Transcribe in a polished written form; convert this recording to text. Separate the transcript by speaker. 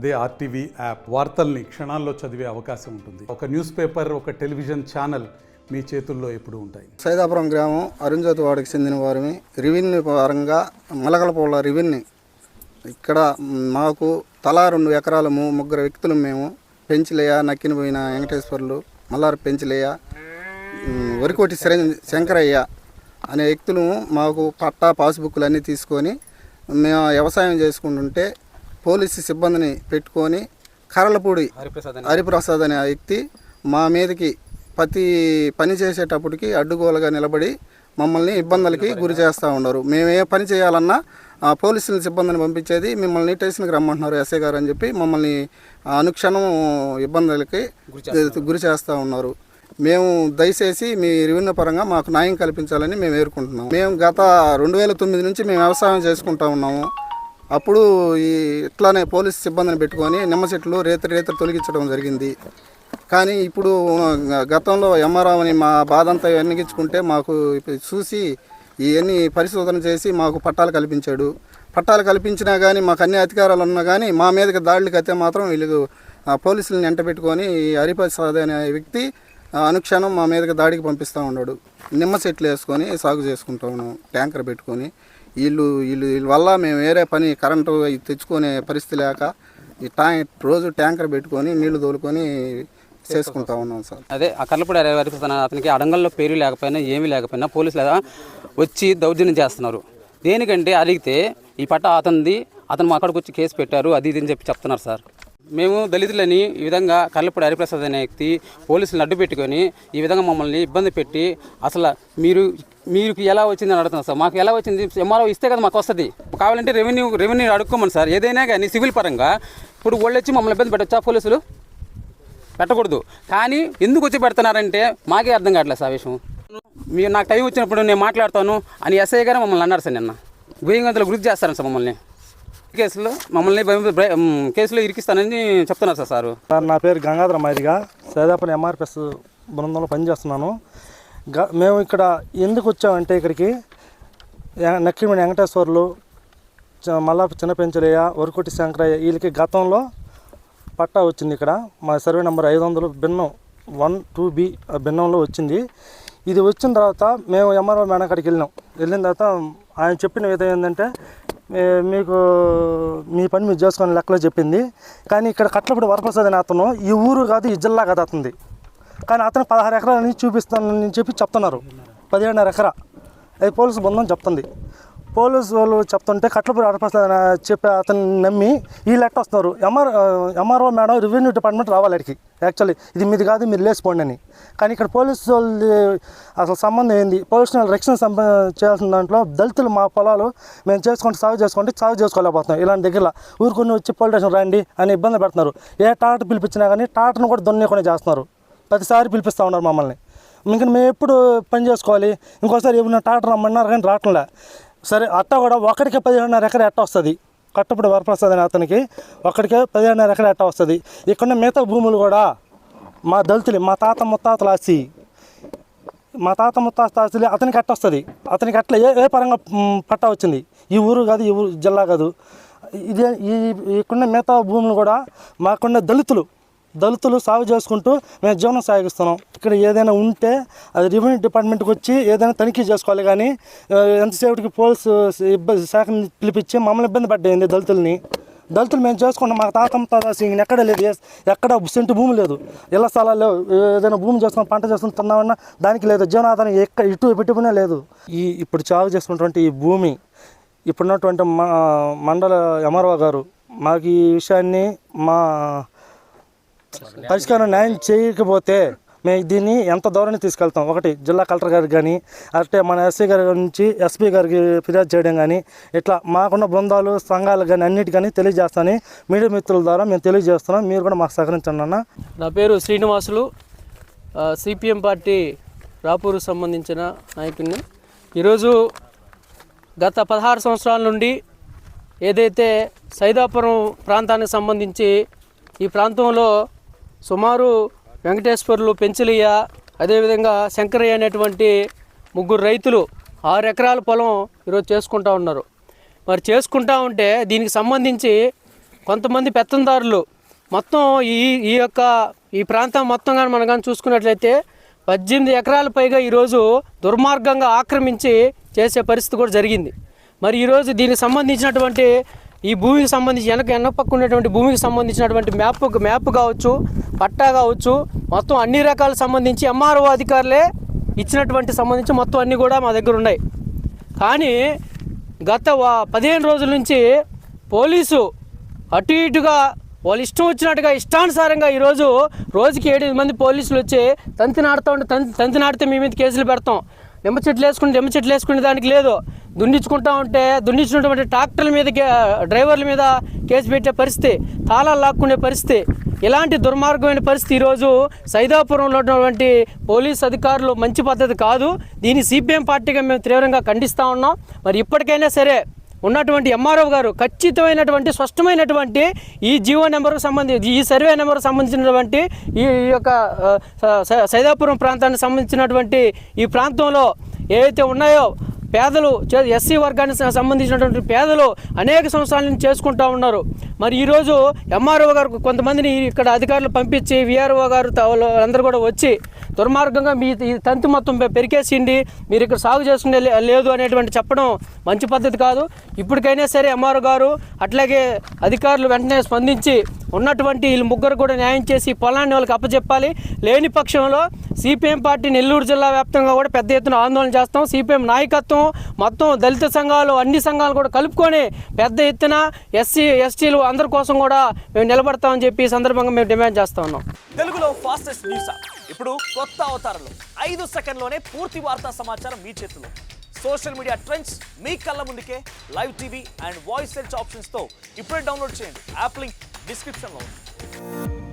Speaker 1: అదే RTV app వార్తల్ని క్షణాల్లో చదివే అవకాశం ఉంటుంది. ఒక న్యూస్ పేపర్, ఒక టెలివిజన్ ఛానల్ మీ చేతుల్లో ఎప్పుడు ఉంటాయి.
Speaker 2: సైదాపురం గ్రామం అరుంజ్యోతి వార్డుకి చెందిన వారిని రెవెన్యూ పరంగా మలకలపోల రెవెన్యూ ఇక్కడ మాకు తలా 2 ఎకరాలు ముగ్గురు వ్యక్తులు మేము పెంచిలేయ నక్కినపోయిన వెంకటేశ్వర్లు మల్లారు పెంచిలేయ వరికోటి శంకరయ్య అనే వ్యక్తులు మాకు పట్టా పాస్బుక్లు అన్నీ తీసుకొని మేము వ్యవసాయం చేసుకుంటుంటే పోలీసు సిబ్బందిని పెట్టుకొని కర్రలపూడి హరిప్రసాద్ అనే వ్యక్తి మా మీదకి ప్రతి పని చేసేటప్పటికి అడ్డుగోలుగా నిలబడి మమ్మల్ని ఇబ్బందులకి గురి చేస్తూ ఉన్నారు. మేము ఏ పని చేయాలన్నా పోలీసుల సిబ్బందిని పంపించేది, మిమ్మల్ని స్టేషన్కి రమ్మంటున్నారు ఎస్ఐ గారు అని చెప్పి మమ్మల్ని అనుక్షణం ఇబ్బందులకి గురి చేస్తూ ఉన్నారు. మేము దయచేసి మీ రెవెన్యూ పరంగా మాకు న్యాయం కల్పించాలని మేము వేడుకుంటున్నాం. మేము గత 2009 నుంచి మేము వ్యవసాయం చేసుకుంటూ ఉన్నాము. అప్పుడు ఇట్లానే పోలీసు సిబ్బందిని పెట్టుకొని నిమ్మ చెట్లు రేతరి తొలగించడం జరిగింది. కానీ ఇప్పుడు గతంలో ఎంఆర్ఓని మా బాధ అంతా ఎన్నిగించుకుంటే మాకు చూసి ఇవన్నీ పరిశోధన చేసి మాకు పట్టాలు కల్పించాడు. పట్టాలు కల్పించినా కానీ మాకు అన్ని అధికారాలు ఉన్నా కానీ మా మీదకి దాడులకి అయితే మాత్రం వీళ్ళు పోలీసులను ఎంట పెట్టుకొని హరిప్రసాద్ అనే వ్యక్తి అనుక్షణం మా మీదకి దాడికి పంపిస్తూ ఉన్నాడు. నిమ్మ చెట్లు వేసుకొని సాగు చేసుకుంటూ ఉన్నాం ట్యాంకర్ పెట్టుకొని. వీళ్ళ వల్ల మేము వేరే పని కరెంటు తెచ్చుకునే పరిస్థితి లేక రోజు ట్యాంకర్ పెట్టుకొని నీళ్లు తోలుకొని చేసుకుంటా ఉన్నాం సార్.
Speaker 3: అదే ఆ కర్లపూడి అతనికి అడంగల్లో పేరు లేకపోయినా ఏమీ లేకపోయినా పోలీసులు వచ్చి దౌర్జన్యం చేస్తున్నారు. దేనికంటే అడిగితే ఈ పట్ట అతను అక్కడికి వచ్చి కేసు పెట్టారు అది ఇది అని చెప్పి చెప్తున్నారు సార్. మేము దళితులని ఈ విధంగా కర్లపూడి హరిప్రసాద్ అనే వ్యక్తి పోలీసులను అడ్డు పెట్టుకొని ఈ విధంగా మమ్మల్ని ఇబ్బంది పెట్టి అసలు మీకు ఎలా వచ్చిందని అడుగుతున్నాం సార్. మాకు ఎలా వచ్చింది ఎంఆర్ఓ ఇస్తే కదా మాకు వస్తుంది. కావాలంటే రెవెన్యూ అడుక్కోమని సార్. ఏదైనా కానీ సివిల్ పరంగా ఇప్పుడు వాళ్ళు వచ్చి మమ్మల్ని ఇబ్బంది పెట్టచ్చా? పోలీసులు పెట్టకూడదు. కానీ ఎందుకు వచ్చి పెడుతున్నారంటే మాకే అర్థం కావట్లేదు సార్ విషయం. మీరు నాకు టైం వచ్చినప్పుడు నేను మాట్లాడతాను అని ఎస్ఐ గారు మమ్మల్ని అన్నారు సార్. నిన్న గోయింగంతలు గుర్తు చేస్తారని సార్ మమ్మల్ని కేసులో ఇరికిస్తానని చెప్తున్నారు సార్.
Speaker 4: నా పేరు గంగాధర మైదిగా సైదాపురం ఎంఆర్పిఎస్ బృందంలో పనిచేస్తున్నాను. మేము ఇక్కడ ఎందుకు వచ్చామంటే ఇక్కడికి నక్కిమణి వెంకటేశ్వర్లు మల్లాపు చిన్న పెంచలయ్య వరికోటి శంకరయ్య వీళ్ళకి గతంలో పట్టా వచ్చింది. ఇక్కడ మా సర్వే నెంబర్ 500 భిన్నం 1-2B భిన్నంలో వచ్చింది. ఇది వచ్చిన తర్వాత మేము ఎంఆర్ఓ మేడం అక్కడికి వెళ్ళిన తర్వాత ఆయన చెప్పిన విధం ఏంటంటే మీకు మీ పని మీరు చేసుకొని లెక్కలో చెప్పింది. కానీ ఇక్కడ కట్లపూడి వరప్రసాద్ అనే అతను ఈ ఊరు కాదు ఈ జిల్లా కాదు అతనిది. కానీ అతను 16 ఎకరాలని చూపిస్తానని చెప్పి చెప్తున్నారు. 17.5 ఎకరా అది పోలీసు బృందం చెప్తుంది. పోలీసు వాళ్ళు చెప్తుంటే కట్లపూడి వరప్రసాద్ చెప్పి అతను నమ్మి ఈ లెక్క వస్తున్నారు. ఎంఆర్ఓ మేడం రెవెన్యూ డిపార్ట్మెంట్ రావాలి అడిగి యాక్చువల్లీ ఇది మీది కాదు మీరు లేచిపోండి అని. కానీ ఇక్కడ పోలీసు వాళ్ళు అసలు సంబంధం ఏంది? పోలీసు రక్షణ చేయాల్సిన దాంట్లో దళితులు మా పొలాలు మేము సాగు చేసుకోలేకపోతున్నాం. ఇలాంటి దగ్గర ఊరుకొని వచ్చి పోలీస్ స్టేషన్ రండి అని ఇబ్బంది పెడుతున్నారు. ఏ టాట పిలిపించినా కానీ టాటను కూడా దొన్నేకొని చేస్తున్నారు. ప్రతిసారి పిలిపిస్తూ ఉన్నారు మమ్మల్ని. ఇంకా మేము ఎప్పుడు పని చేసుకోవాలి? ఇంకోసారి ఏమైనా టాట రమ్మన్నారు కానీ రావట్లే. సరే అట్ట కూడా ఒకటికే 17.5 ఎకరా ఎట్ట వస్తుంది? కట్టపూడి వరప్రసాద్ అనే అతనికి ఒకటికే 17.5 ఎకరా ఎట్ట వస్తుంది? ఇక్కడ మిగతా భూములు కూడా మా దళితులు మా తాత ముత్తాతల ఆస్తి అతనికి ఎట్ట వస్తుంది? అతనికి అట్లా ఏ పరంగా పట్టా వచ్చింది? ఈ ఊరు కాదు ఈ ఊరు జిల్లా కాదు. ఇదే ఇక్కడ మిగతా భూములు కూడా మాకున్న దళితులు సాగు చేసుకుంటూ మేము జీవనం సాగిస్తున్నాం. ఇక్కడ ఏదైనా ఉంటే అది రెవెన్యూ డిపార్ట్మెంట్కి వచ్చి ఏదైనా తనిఖీ చేసుకోవాలి. కానీ ఎంతసేపటికి పోలీసు శాఖని పిలిపించి మమ్మల్ని ఇబ్బంది పడ్డాయింది. దళితులు మేము చేసుకున్నాం. మా తాత ఎక్కడ లేదు, ఎక్కడ సెంటు భూమి లేదు, ఇళ్ల స్థలాలు లేవు. ఏదైనా భూమి చేసుకుని పంట చేసుకుని తిన్నామన్నా దానికి లేదు. జీవనాధారం ఇటు పెట్టుకునే లేదు. ఇప్పుడు సాగు చేసుకున్నటువంటి ఈ భూమి ఇప్పుడున్నటువంటి మండల ఎంఆర్ఓ గారు మాకు ఈ విషయాన్ని పరిష్కారం న్యాయం చేయకపోతే మేము దీన్ని ఎంత దూరాన్ని తీసుకెళ్తాం. ఒకటి జిల్లా కలెక్టర్ గారికి కానీ అంటే మన ఎస్ఐ గారి నుంచి ఎస్పీ గారికి ఫిర్యాదు చేయడం కానీ ఇట్లా మాకున్న బృందాలు సంఘాలు కానీ అన్నిటికీ తెలియజేస్తానని మీడియా మిత్రుల ద్వారా మేము తెలియజేస్తున్నాం. మీరు కూడా మాకు సహకరించండి అన్న.
Speaker 5: నా పేరు శ్రీనివాసులు, సిపిఎం పార్టీ రాపూరు సంబంధించిన నాయకుడిని. ఈరోజు గత 16 సంవత్సరాల నుండి ఏదైతే సైదాపురం ప్రాంతానికి సంబంధించి ఈ ప్రాంతంలో సుమారు వెంకటేశ్వర్లు పెంచలయ్య అదేవిధంగా శంకరయ్య అనేటువంటి 3 రైతులు 6 ఎకరాల పొలం ఈరోజు చేసుకుంటూ ఉన్నారు. మరి చేసుకుంటా ఉంటే దీనికి సంబంధించి కొంతమంది పెత్తందారులు మొత్తం ఈ ప్రాంతం మొత్తం కానీ మనం కానీ చూసుకున్నట్లయితే 18 ఎకరాల పైగా ఈరోజు దుర్మార్గంగా ఆక్రమించి చేసే పరిస్థితి కూడా జరిగింది. మరి ఈరోజు దీనికి సంబంధించినటువంటి ఈ భూమికి సంబంధించి వెనక పక్క ఉన్నటువంటి భూమికి సంబంధించినటువంటి మ్యాప్ కావచ్చు, పట్టా కావచ్చు, మొత్తం అన్ని రకాల సంబంధించి ఎంఆర్ఓ అధికారులే ఇచ్చినటువంటి సంబంధించి మొత్తం అన్నీ కూడా మా దగ్గర ఉన్నాయి. కానీ గత 15 రోజుల నుంచి పోలీసు అటు ఇటుగా వాళ్ళు ఇష్టం వచ్చినట్టుగా ఇష్టానుసారంగా ఈరోజు రోజుకి 7 మంది పోలీసులు వచ్చి తంతి నాడితే మీ మీద కేసులు పెడతాం, నిమ్మ చెట్లు వేసుకునే దానికి లేదు, దున్నించినటువంటి ట్రాక్టర్ల మీద డ్రైవర్ల మీద కేసు పెట్టే పరిస్థితి, తాళాలు లాక్కునే పరిస్థితి, ఇలాంటి దుర్మార్గమైన పరిస్థితి ఈరోజు సైదాపురంలో ఉన్నటువంటి పోలీస్ అధికారులు మంచి పద్ధతి కాదు. దీన్ని సిపిఎం పార్టీగా మేము తీవ్రంగా ఖండిస్తూ ఉన్నాం. మరి ఇప్పటికైనా సరే ఉన్నటువంటి ఎంఆర్ఓ గారు ఖచ్చితమైనటువంటి స్పష్టమైనటువంటి ఈ జీవో నెంబర్కు సంబంధించి ఈ సర్వే నెంబర్కు సంబంధించినటువంటి ఈ యొక్క సైదాపురం ప్రాంతానికి సంబంధించినటువంటి ఈ ప్రాంతంలో ఏవైతే ఉన్నాయో పేదలు, ఎస్సీ వర్గానికి సంబంధించినటువంటి పేదలు అనేక సంవత్సరాల నుంచి చేసుకుంటూ ఉన్నారు. మరి ఈరోజు ఎంఆర్ఓ గారు కొంతమందిని ఇక్కడ అధికారులు పంపించి విఆర్ఓ గారు అందరూ కూడా వచ్చి దుర్మార్గంగా మీ ఈ తంతు మొత్తం పెరికేసిండి, మీరు ఇక్కడ సాగు చేసుకునే లేదు అనేటువంటి చెప్పడం మంచి పద్ధతి కాదు. ఇప్పటికైనా సరే ఎంఆర్ఓ గారు అట్లాగే అధికారులు వెంటనే స్పందించి ఉన్నటువంటి వీళ్ళు ముగ్గురు కూడా న్యాయం చేసి పొలాన్ని వాళ్ళకి అప్పచెప్పాలి. లేని పక్షంలో సిపిఎం పార్టీ నెల్లూరు జిల్లా వ్యాప్తంగా కూడా పెద్ద ఎత్తున ఆందోళన చేస్తాం. సిపిఎం నాయకత్వం మొత్తం దళిత సంఘాలు అన్ని సంఘాలు కూడా కలుపుకొని పెద్ద ఎత్తున ఎస్సీ ఎస్టీలు అందరి కోసం కూడా మేము నిలబడతామని చెప్పి ఈ సందర్భంగా మేము డిమాండ్ చేస్తా ఉన్నాం.
Speaker 6: తెలుగులో ఫాస్టెస్ట్ న్యూస్ ఇప్పుడు కొత్త అవతారంలో 5 సెకండ్లోనే పూర్తి వార్తా సమాచారం మీ చేతిలో. సోషల్ మీడియా ట్రెండ్స్ మీ కళ్ళ ముందుకే live TV and voice search ఆప్షన్స్తో ఇప్పుడే డౌన్లోడ్ చేయండి. యాప్ లింక్ డిస్క్రిప్షన్లో ఉంది.